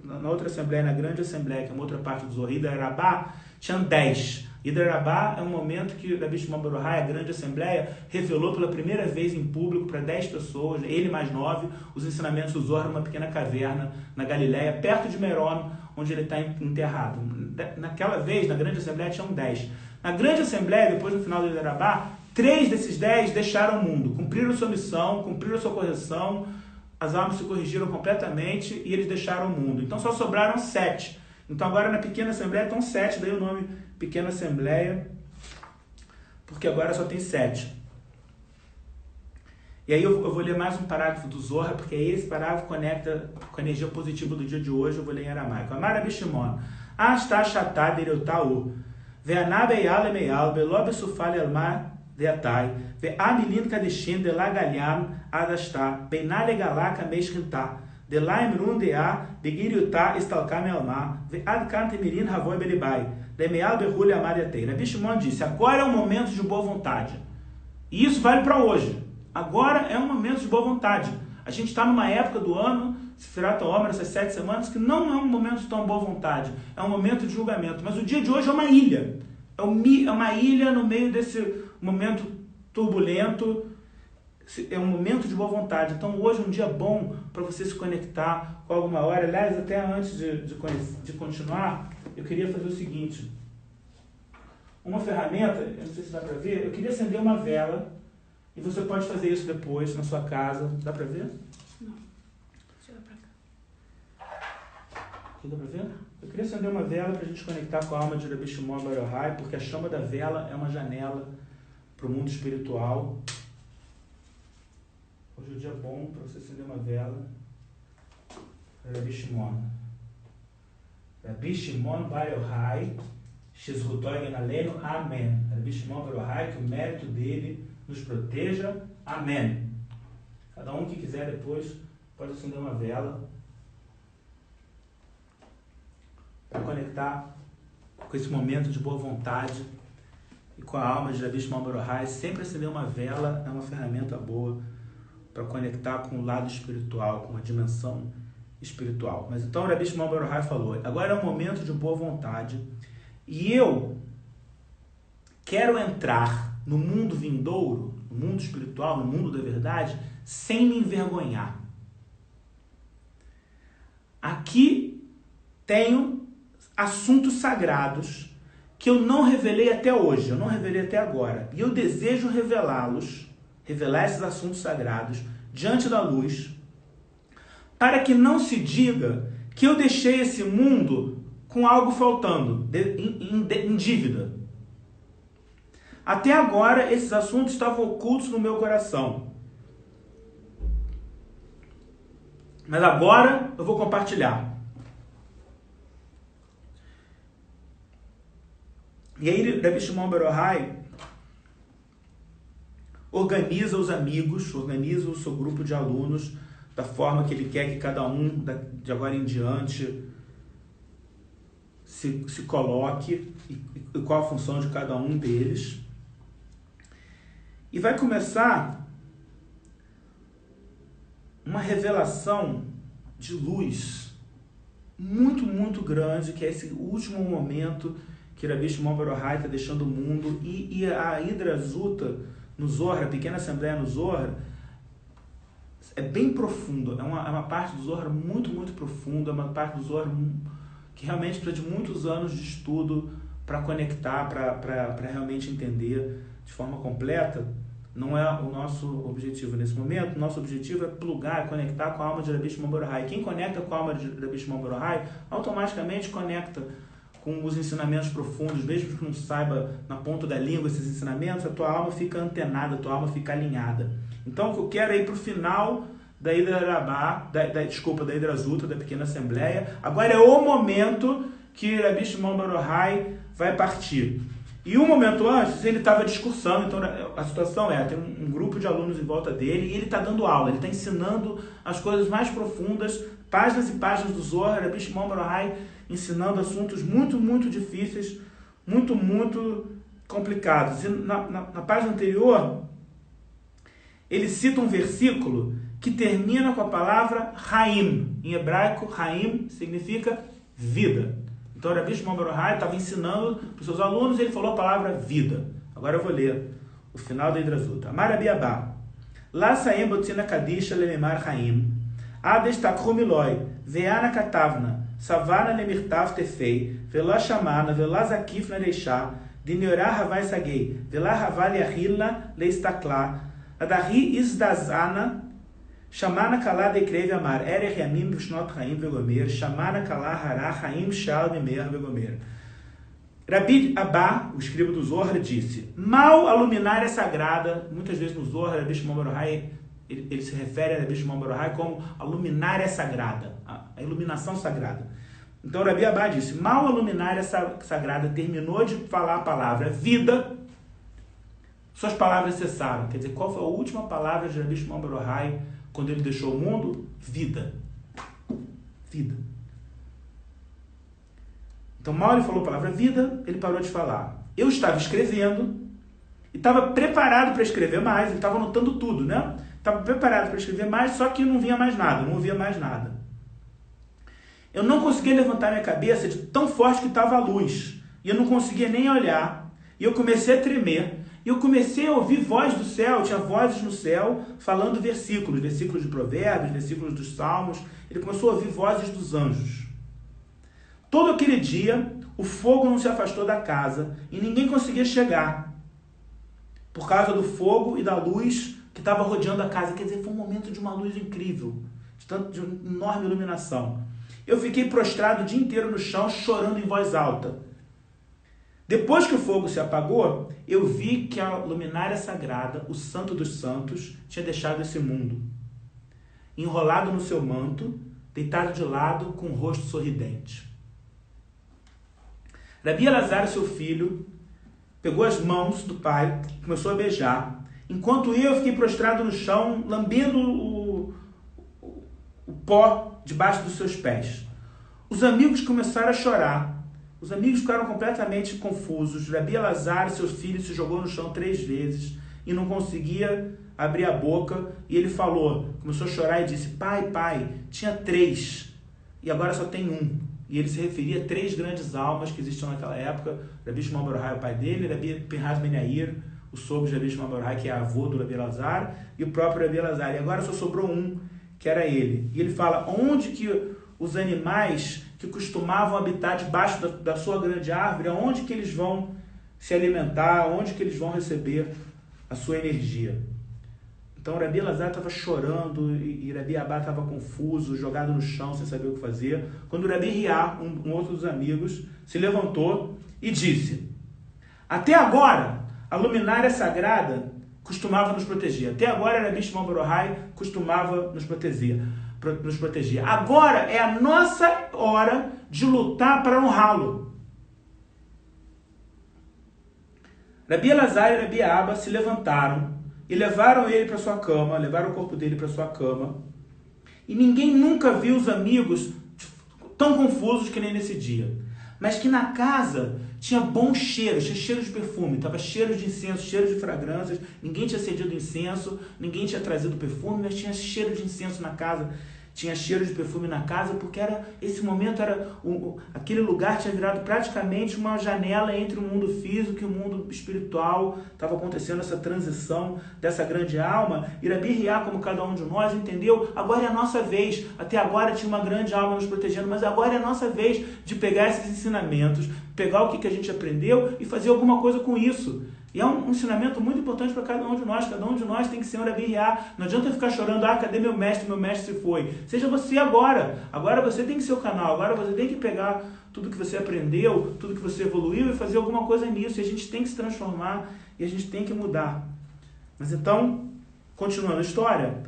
na outra Assembleia, na grande Assembleia, que é uma outra parte do Zohar, Idar Rabá, tinham 10. Idar Rabá é um momento que Rabi Shimon bar Yochai, a grande Assembleia, revelou pela primeira vez em público para 10 pessoas, ele mais 9, os ensinamentos do Zohar numa pequena caverna na Galileia, perto de Meron, onde ele está enterrado. Naquela vez, na grande Assembleia, tinham 10. Na grande Assembleia, depois no final do Idar Rabá, 3 desses 10 deixaram o mundo, cumpriram sua missão, cumpriram sua correção, as almas se corrigiram completamente e eles deixaram o mundo. Então só sobraram 7. Então agora na pequena Assembleia estão 7, daí o nome Pequena Assembleia, porque agora só tem 7. E aí eu vou ler mais um parágrafo do Zohar, porque esse parágrafo conecta com a energia positiva do dia de hoje. Eu vou ler em aramaico. Amar Rabi Shimon, Ashta Shatá Dereutau, Ve'aná Beyal Emeyal, Beló Besufal Elmar Deatai, Ve'amilin Kadeshin de la Galham Adastá, Beiná Legalá Kameshkintá, de la Emrun Dea, Begiriutá Estalká Melmar, Ve'ad Kantemirin Havoi Beribai, Lemeyal Berrulha Amariatei. Rabi Shimon disse: agora é um momento de boa vontade. E isso vale para hoje. Agora é um momento de boa vontade. A gente está numa época do ano, Sefirat HaOmer, essas 7 semanas, que não é um momento de tão boa vontade. É um momento de julgamento. Mas o dia de hoje é uma ilha. É uma ilha no meio desse momento turbulento. É um momento de boa vontade. Então hoje é um dia bom para você se conectar com alguma hora. Aliás, até antes de continuar, eu queria fazer o seguinte. Uma ferramenta, eu não sei se dá para ver, eu queria acender uma vela. E você pode fazer isso depois na sua casa. Dá pra ver? Não. Deixa eu ver pra cá. Aqui dá pra ver? Eu queria acender uma vela pra gente conectar com a alma de Rabi Shimon bar Yochai, porque a chama da vela é uma janela pro mundo espiritual. Hoje é um dia bom para você acender uma vela para Rabi Shimon. Rabi Shimon bar Yochai, Shizruto Yagin Aleinu, Amém. Rabi Shimon bar Yochai, que o mérito dele nos proteja. Amém. Cada um que quiser depois pode acender uma vela para conectar com esse momento de boa vontade e com a alma de Rabi Shimon bar Yochai. Sempre acender uma vela é uma ferramenta boa para conectar com o lado espiritual, com a dimensão espiritual. Mas então Rabi Shimon bar Yochai falou: agora é um momento de boa vontade e eu quero entrar no mundo vindouro, no mundo espiritual, no mundo da verdade, sem me envergonhar. Aqui tenho assuntos sagrados que eu não revelei até hoje, eu não revelei até agora. E eu desejo revelar esses assuntos sagrados diante da luz, para que não se diga que eu deixei esse mundo com algo faltando, em dívida. Até agora, esses assuntos estavam ocultos no meu coração. Mas agora eu vou compartilhar. E aí, Rabi Shimon bar Yochai organiza os amigos, organiza o seu grupo de alunos da forma que ele quer que cada um, de agora em diante, se coloque e qual a função de cada um deles. E vai começar uma revelação de luz muito, muito grande, que é esse último momento que Rabi Shimon Bar Yochai está deixando o mundo, e a Hidra Zuta no Zohar, a pequena assembleia no Zohar, é bem profundo, é uma parte do Zohar muito, muito profunda, é uma parte do Zohar que realmente precisa de muitos anos de estudo para conectar, para realmente entender de forma completa. Não é o nosso objetivo nesse momento. O nosso objetivo é plugar, conectar com a alma de Rabi Shimon Bar Yochai. Quem conecta com a alma de Rabi Shimon Bar Yochai, automaticamente conecta com os ensinamentos profundos, mesmo que não saiba na ponta da língua esses ensinamentos, a tua alma fica antenada, a tua alma fica alinhada. Então, o que eu quero é ir para o final da Hidra Rabá, da Hidra Zuta, da pequena assembleia. Agora é o momento que Rabi Shimon Bar Yochai vai partir. E um momento antes, ele estava discursando, então a situação tem um grupo de alunos em volta dele e ele está dando aula, ele está ensinando as coisas mais profundas, páginas e páginas do Zohar, Rabi Shimon Bar Yochai ensinando assuntos muito, muito difíceis, muito, muito complicados. E na página anterior, ele cita um versículo que termina com a palavra Haim. Em hebraico, Haim significa vida. Então, Rabi Shimon Bar Yochai estava ensinando para os seus alunos e ele falou a palavra vida. Agora eu vou ler o final da Hidra Zuta. Amar Rabi Abba, La saem botzina kadisha lememar Haim, Ades takhu miloi, veana katavna, savana lemirtav tefei, vela shamana, vela zakif na reishá, dinyorah havai sagei, vela havai yahilna leistakla, adahi isdazana, Shamana kalá dekreve amar, erech yamim v'shnot chaim vegomer, Shamana kalá hará chaim shal mimer vegomer. Rabi Abba, o escriba do Zohar, disse, mal a luminária sagrada, muitas vezes no Zohar, Rabi Shimon Bar Yochai, ele se refere a Rabi Shimon Bar Yochai como a luminária sagrada, a iluminação sagrada. Então Rabi Abba disse, mal a luminária sagrada terminou de falar a palavra vida, suas palavras cessaram. Quer dizer, qual foi a última palavra de Rabi Shimon Bar Yochai quando ele deixou o mundo? Vida. Vida. Então, mal ele falou a palavra vida, ele parou de falar. Eu estava escrevendo e estava preparado para escrever mais, ele estava anotando tudo, né? Estava preparado para escrever mais, só que não vinha mais nada, não ouvia mais nada. Eu não conseguia levantar minha cabeça de tão forte que estava a luz. E eu não conseguia nem olhar. E eu comecei a tremer. E eu comecei a ouvir voz do céu, tinha vozes no céu falando versículos de provérbios, versículos dos salmos. Ele começou a ouvir vozes dos anjos. Todo aquele dia, o fogo não se afastou da casa e ninguém conseguia chegar por causa do fogo e da luz que estava rodeando a casa. Quer dizer, foi um momento de uma luz incrível, de enorme iluminação. Eu fiquei prostrado o dia inteiro no chão, chorando em voz alta. Depois que o fogo se apagou, eu vi que a luminária sagrada, o Santo dos Santos, tinha deixado esse mundo. Enrolado no seu manto, deitado de lado, com o rosto sorridente. Rabi Elazar, seu filho, pegou as mãos do pai, começou a beijar, enquanto eu fiquei prostrado no chão, lambendo o pó debaixo dos seus pés. Os amigos começaram a chorar. Os amigos ficaram completamente confusos. Rabi Elazar, seu filho, se jogou no chão 3 vezes e não conseguia abrir a boca. E ele falou, começou a chorar e disse, pai, tinha 3 e agora só tem 1. E ele se referia a 3 grandes almas que existiam naquela época. Rabi Shimon Bar Yochai, o pai dele, Rabi Pinhas Ben Yair, o sogro de Rabi Shimon Bar Yochai, que é avô do Rabi Elazar, e o próprio Rabi Elazar. E agora só sobrou 1, que era ele. E ele fala, onde que os animais que costumavam habitar debaixo da sua grande árvore, aonde que eles vão se alimentar, onde que eles vão receber a sua energia. Então Rabi Elazar estava chorando e Rabi Abba estava confuso, jogado no chão, sem saber o que fazer, quando Rabi Riá, um outro dos amigos, se levantou e disse, até agora a luminária sagrada costumava nos proteger, até agora Rabi Shimon Bar Yochai costumava nos proteger. Agora é a nossa hora de lutar para honrá-lo. Rabi Elazar e Rabi Abba se levantaram e levaram ele para sua cama, levaram o corpo dele para sua cama. E ninguém nunca viu os amigos tão confusos que nem nesse dia. mas que na casa tinha bom cheiro, tinha cheiro de perfume, estava cheiro de incenso, cheiro de fragrâncias, ninguém tinha acedido incenso, ninguém tinha trazido perfume, mas tinha cheiro de incenso na casa, tinha cheiro de perfume na casa, porque esse momento aquele lugar tinha virado praticamente uma janela entre o mundo físico e o mundo espiritual. Estava acontecendo essa transição dessa grande alma, e Rabi Hiyá, como cada um de nós, entendeu? Agora é a nossa vez. Até agora tinha uma grande alma nos protegendo, mas agora é a nossa vez de pegar esses ensinamentos, pegar o que a gente aprendeu e fazer alguma coisa com isso. E é um ensinamento muito importante para cada um de nós. Cada um de nós tem que ser um Rabi Hiyá. Não adianta ficar chorando, cadê meu mestre se foi. Seja você agora. Agora você tem que ser o canal. Agora você tem que pegar tudo que você aprendeu, tudo que você evoluiu e fazer alguma coisa nisso. E a gente tem que se transformar e a gente tem que mudar. Mas então, continuando a história,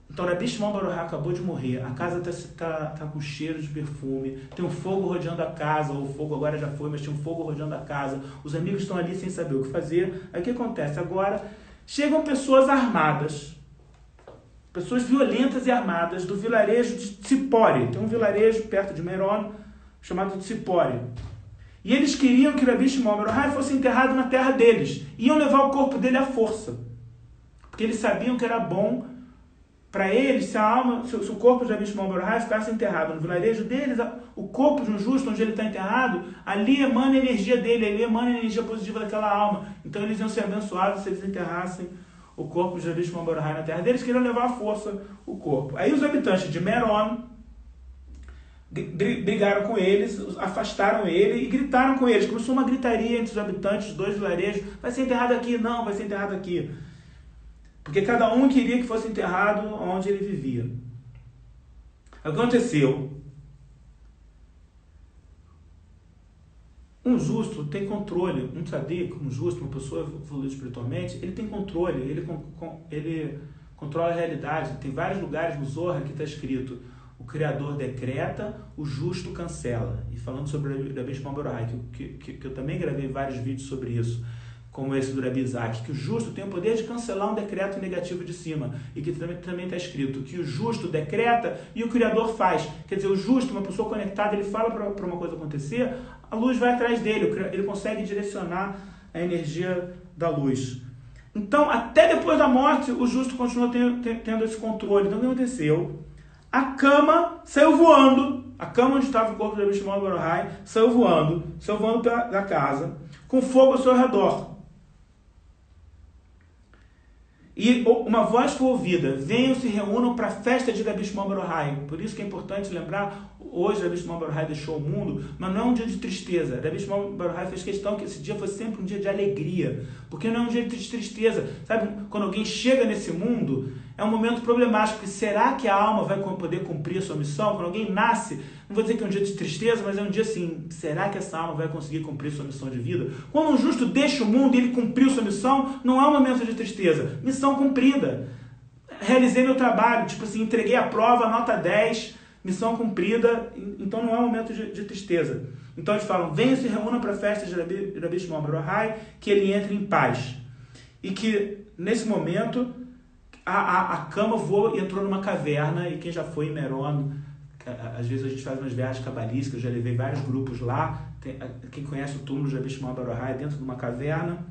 então Rabi Shimon Bar Yochai acabou de morrer, a casa tá com cheiro de perfume, tem um fogo rodeando a casa, ou o fogo agora já foi, mas tinha um fogo rodeando a casa, os amigos estão ali sem saber o que fazer. Aí o que acontece? Agora chegam pessoas armadas, pessoas violentas e armadas do vilarejo de Tzipori. Tem um vilarejo perto de Meron chamado Tzipori. E eles queriam que Rabi Shimon Bar Yochai fosse enterrado na terra deles, iam levar o corpo dele à força, porque eles sabiam que era bom para eles, se o corpo de Rabi Shimon Bar Yochai ficasse enterrado no vilarejo deles, o corpo de um justo, onde ele está enterrado, ali emana a energia dele, ali emana a energia positiva daquela alma. Então eles iam ser abençoados se eles enterrassem o corpo de Rabi Shimon Bar Yochai na terra deles, queriam levar à força o corpo. Aí os habitantes de Meron brigaram com eles, afastaram ele e gritaram com eles. Começou uma gritaria entre os habitantes dos dois vilarejos: vai ser enterrado aqui, não, vai ser enterrado aqui. Porque cada um queria que fosse enterrado onde ele vivia. Aconteceu. Um justo tem controle, um tzadik, um justo, uma pessoa evoluída espiritualmente, ele tem controle, ele controla a realidade. Tem vários lugares no Zohar que está escrito: o Criador decreta, o justo cancela. E falando sobre Rabi Shimon Bar Yochai, que eu também gravei vários vídeos sobre isso, como esse do Rabi Isaac, que o justo tem o poder de cancelar um decreto negativo de cima, e que também está escrito que o justo decreta e o Criador faz. Quer dizer, o justo, uma pessoa conectada, ele fala para uma coisa acontecer, a luz vai atrás dele, ele consegue direcionar a energia da luz. Então, até depois da morte, o justo continua tendo esse controle. Então, o que aconteceu? A cama saiu voando, a cama onde estava o corpo de Rabi Shimon Bar Yochai saiu voando da casa, com fogo ao seu redor. E uma voz foi ouvida: venham, se reúnam para a festa de Rabi Shimon Bar Yochai. Por isso que é importante lembrar, hoje Rabi Shimon Bar Yochai deixou o mundo, mas não é um dia de tristeza. Rabi Shimon Bar Yochai fez questão que esse dia fosse sempre um dia de alegria, porque não é um dia de tristeza. Sabe, quando alguém chega nesse mundo, é um momento problemático, porque será que a alma vai poder cumprir a sua missão? Quando alguém nasce, não vou dizer que é um dia de tristeza, mas é um dia assim: será que essa alma vai conseguir cumprir sua missão de vida? Quando um justo deixa o mundo e ele cumpriu sua missão, não é um momento de tristeza. Missão cumprida. Realizei meu trabalho, tipo assim, entreguei a prova, nota 10, missão cumprida, então não é um momento de tristeza. Então eles falam: venham, se reúnam para a festa de Rabi Shimon Bar Yochai, que ele entre em paz. E que, nesse momento, a cama voou e entrou numa caverna. E quem já foi em Meron, às vezes a gente faz umas viagens cabalísticas, eu já levei vários grupos lá. Quem conhece o túmulo de Rabi Shimon Bar Yochai, dentro de uma caverna,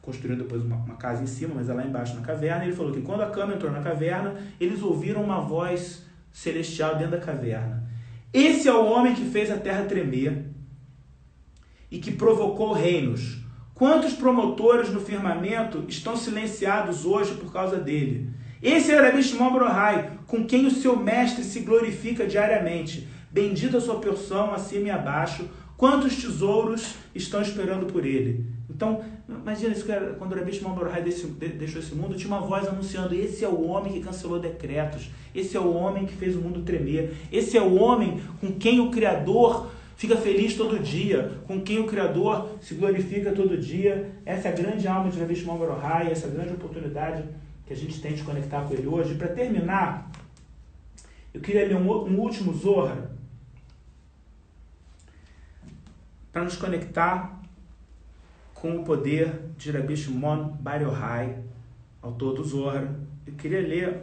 construindo depois uma casa em cima, mas é lá embaixo na caverna. Ele falou que quando a cama entrou na caverna, eles ouviram uma voz celestial dentro da caverna: esse é o homem que fez a terra tremer e que provocou reinos. Quantos promotores no firmamento estão silenciados hoje por causa dele? Esse é Rabi Shimon Bar Yochai, com quem o seu mestre se glorifica diariamente. Bendita a sua porção acima e abaixo. Quantos tesouros estão esperando por ele? Então, imagina isso, quando Rabi Shimon Bar Yochai deixou esse mundo, tinha uma voz anunciando: esse é o homem que cancelou decretos, esse é o homem que fez o mundo tremer, esse é o homem com quem o Criador fica feliz todo dia, com quem o Criador se glorifica todo dia. Essa é a grande alma de Rabi Shimon Bar Yochai, essa é a grande oportunidade que a gente tem de conectar com ele hoje. Para terminar, eu queria ler um último Zohar para nos conectar com o poder de Rabi Shimon Bar Yochai, autor do Zohar. Eu queria ler,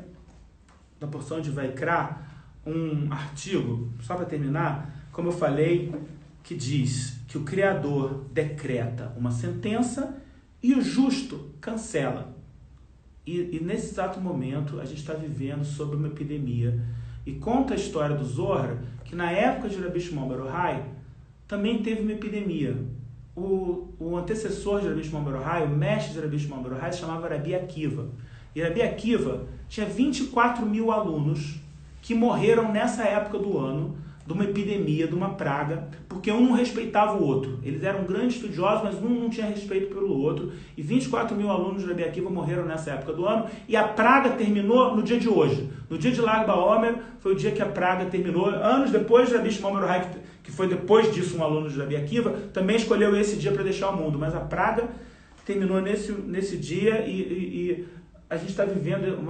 na porção de Vaikra, um artigo, só para terminar. Como eu falei, que diz que o Criador decreta uma sentença e o justo cancela. E nesse exato momento a gente está vivendo sobre uma epidemia. E conta a história do Zohar que na época de Rabi Shimon bar Yochai também teve uma epidemia. O antecessor de Rabi Shimon bar Yochai, o mestre de Rabi Shimon bar Yochai, se chamava Rabi Akiva. E Rabi Akiva tinha 24 mil alunos que morreram nessa época do ano de uma epidemia, de uma praga, porque um não respeitava o outro. Eles eram grandes estudiosos, mas um não tinha respeito pelo outro. E 24 mil alunos de Rabi Akiva morreram nessa época do ano. E a praga terminou no dia de hoje. No dia de Lag BaOmer foi o dia que a praga terminou. Anos depois de Rabi Shimon bar Yochai, que foi depois disso um aluno de Rabi Akiva, também escolheu esse dia para deixar o mundo. Mas a praga terminou nesse dia e a gente está vivendo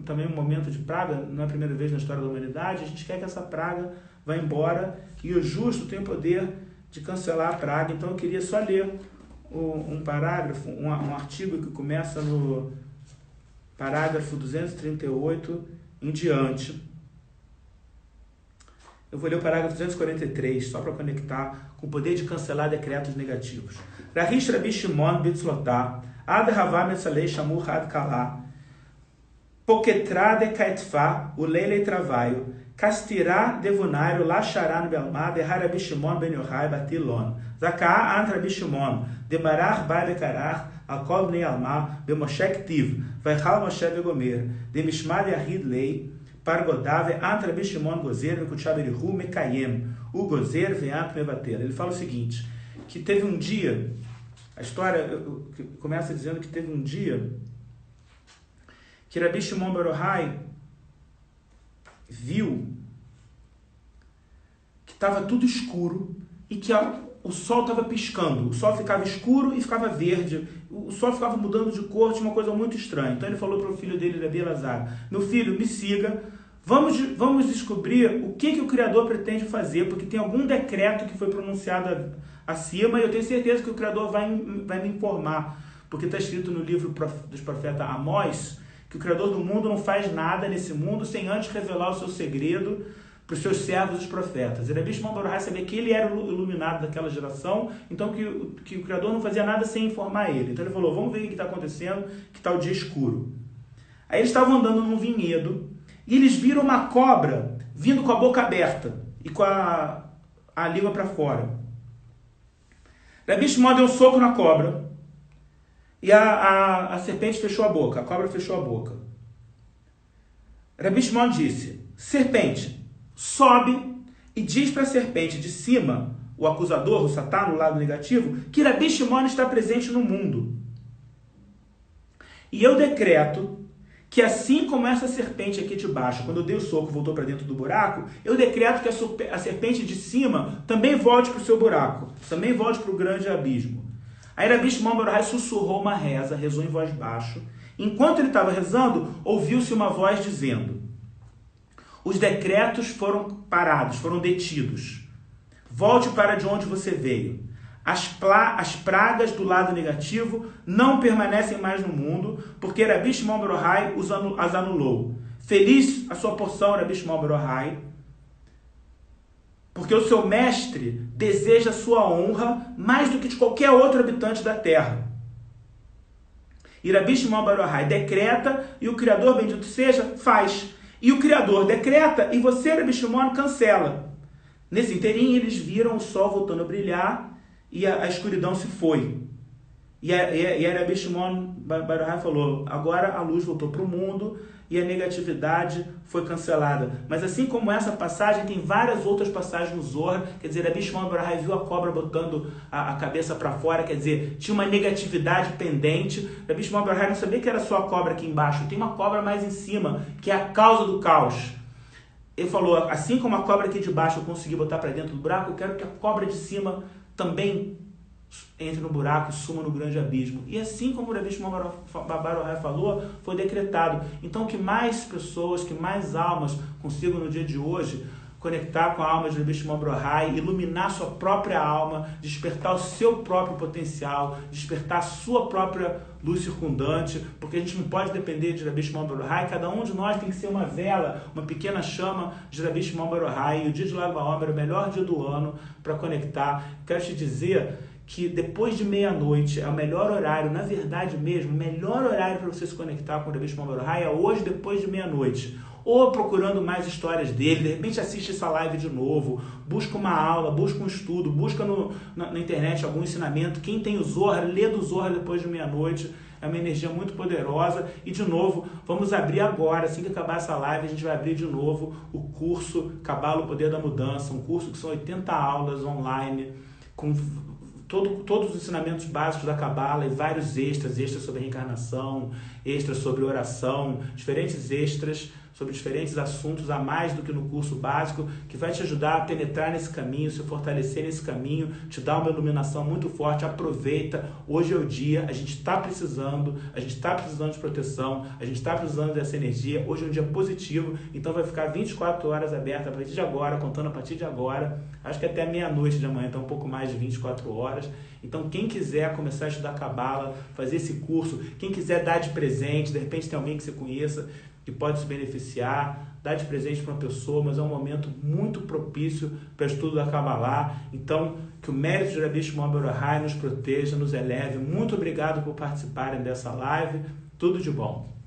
também um momento de praga, não é a primeira vez na história da humanidade. A gente quer que essa praga vá embora e o justo tem o poder de cancelar a praga. Então eu queria só ler um parágrafo, um artigo que começa no parágrafo 238 em diante. Eu vou ler o parágrafo 243, só para conectar com o poder de cancelar decretos negativos. Rahish Rabi Shimon Bitzlotá Ad Havá Metzalei Shamur Ad Kalá Poketrá de Kaitfá Uleile Travaio Castirá Devunário Lachará no Belmá de Rabi Shimon Ben Yochai Batilon Zaká Ant Rabi Shimon Demarach Bai Bekarar Alkol Bnei Almá Bemoshek Tiv Vaichal Moshe Begomer Demishmad Yahid Lei Pargodave Ant Rabi Shimon Gozer Mekutchaberihu Mekayem O Gozer Veant Mevater. Ele fala o seguinte, que teve um dia, a história começa dizendo que teve um dia que Rabi Shimon bar Yochai viu que estava tudo escuro e que o sol estava piscando. O sol ficava escuro e ficava verde. O sol ficava mudando de cor, tinha uma coisa muito estranha. Então ele falou para o filho dele, Rabi Elazar, meu filho, me siga, vamos descobrir o que o Criador pretende fazer, porque tem algum decreto que foi pronunciado acima e eu tenho certeza que o Criador vai me informar. Porque está escrito no livro dos profetas Amós que o Criador do mundo não faz nada nesse mundo sem antes revelar o seu segredo para os seus servos, os profetas. E Rabi Shimon bar Yochai sabia que ele era o iluminado daquela geração, então que o Criador não fazia nada sem informar ele. Então ele falou, vamos ver o que está acontecendo, que está o dia escuro. Aí eles estavam andando num vinhedo e eles viram uma cobra vindo com a boca aberta e com a língua para fora. Rabi Shimon deu um soco na cobra e a serpente fechou a boca, a cobra fechou a boca. Rabi Shimon disse, serpente, sobe e diz para a serpente de cima, o acusador, o Satã, no lado negativo, que Rabi Shimon está presente no mundo. E eu decreto que assim como essa serpente aqui de baixo, quando eu dei o soco e voltou para dentro do buraco, eu decreto que a serpente de cima também volte para o seu buraco, também volte para o grande abismo. Aí Rabi Shimon bar Yochai sussurrou uma reza, rezou em voz baixa. Enquanto ele estava rezando, ouviu-se uma voz dizendo, os decretos foram parados, foram detidos. Volte para de onde você veio. As pragas do lado negativo não permanecem mais no mundo, porque Rabi Shimon bar Yochai as anulou. Feliz a sua porção, Rabi Shimon bar Yochai, porque o seu mestre deseja a sua honra mais do que de qualquer outro habitante da terra. E Rabi Shimon bar Yochai decreta, e o Criador, bendito seja, faz. E o Criador decreta, e você, Rabi Shimon, cancela. Nesse inteirinho, eles viram o sol voltando a brilhar, e a escuridão se foi. E a Rabi Shimon bar Yochai falou, agora a luz voltou para o mundo, e a negatividade foi cancelada. Mas assim como essa passagem, tem várias outras passagens no Zohar, quer dizer, Rabi Shimon bar Yochai viu a cobra botando a cabeça para fora, quer dizer, tinha uma negatividade pendente. Rabi Shimon bar Yochai não sabia que era só a cobra aqui embaixo, tem uma cobra mais em cima, que é a causa do caos. Ele falou, assim como a cobra aqui de baixo eu consegui botar para dentro do buraco, eu quero que a cobra de cima também entre no buraco e suma no grande abismo. E assim como o Rabi Shimon bar Yochai falou, foi decretado. Então que mais pessoas, que mais almas consigam no dia de hoje conectar com a alma de Rabi Shimon Bar Yochai, iluminar sua própria alma, despertar o seu próprio potencial, despertar a sua própria luz circundante, porque a gente não pode depender de Rabi Shimon Bar Yochai, cada um de nós tem que ser uma vela, uma pequena chama de Rabi Shimon Bar Yochai, e o dia de Lag BaOmer é o melhor dia do ano para conectar. Quero te dizer que depois de meia-noite é o melhor horário, na verdade mesmo, o melhor horário para você se conectar com o Rabi Shimon Bar Yochai é hoje, depois de meia-noite. Ou procurando mais histórias dele, de repente assiste essa live de novo, busca uma aula, busca um estudo, busca na internet algum ensinamento. Quem tem o Zohar, lê do Zohar depois de meia-noite, é uma energia muito poderosa. E de novo, vamos abrir agora, assim que acabar essa live, a gente vai abrir de novo o curso Cabala, o Poder da Mudança, um curso que são 80 aulas online, com todos os ensinamentos básicos da Cabala e vários extras sobre reencarnação, extras sobre oração, diferentes extras sobre diferentes assuntos a mais do que no curso básico, que vai te ajudar a penetrar nesse caminho, se fortalecer nesse caminho, te dar uma iluminação muito forte. Aproveita, hoje é o dia, a gente está precisando de proteção, a gente está precisando dessa energia, hoje é um dia positivo, então vai ficar 24 horas aberta a partir de agora, contando a partir de agora, acho que até meia-noite de amanhã, então um pouco mais de 24 horas. Então quem quiser começar a estudar Cabala, fazer esse curso, quem quiser dar de presente, de repente tem alguém que você conheça, que pode se beneficiar, dar de presente para uma pessoa, mas é um momento muito propício para o estudo da Kabbalah. Então, que o mérito de Rabi Shimon Bar Yochai nos proteja, nos eleve. Muito obrigado por participarem dessa live. Tudo de bom.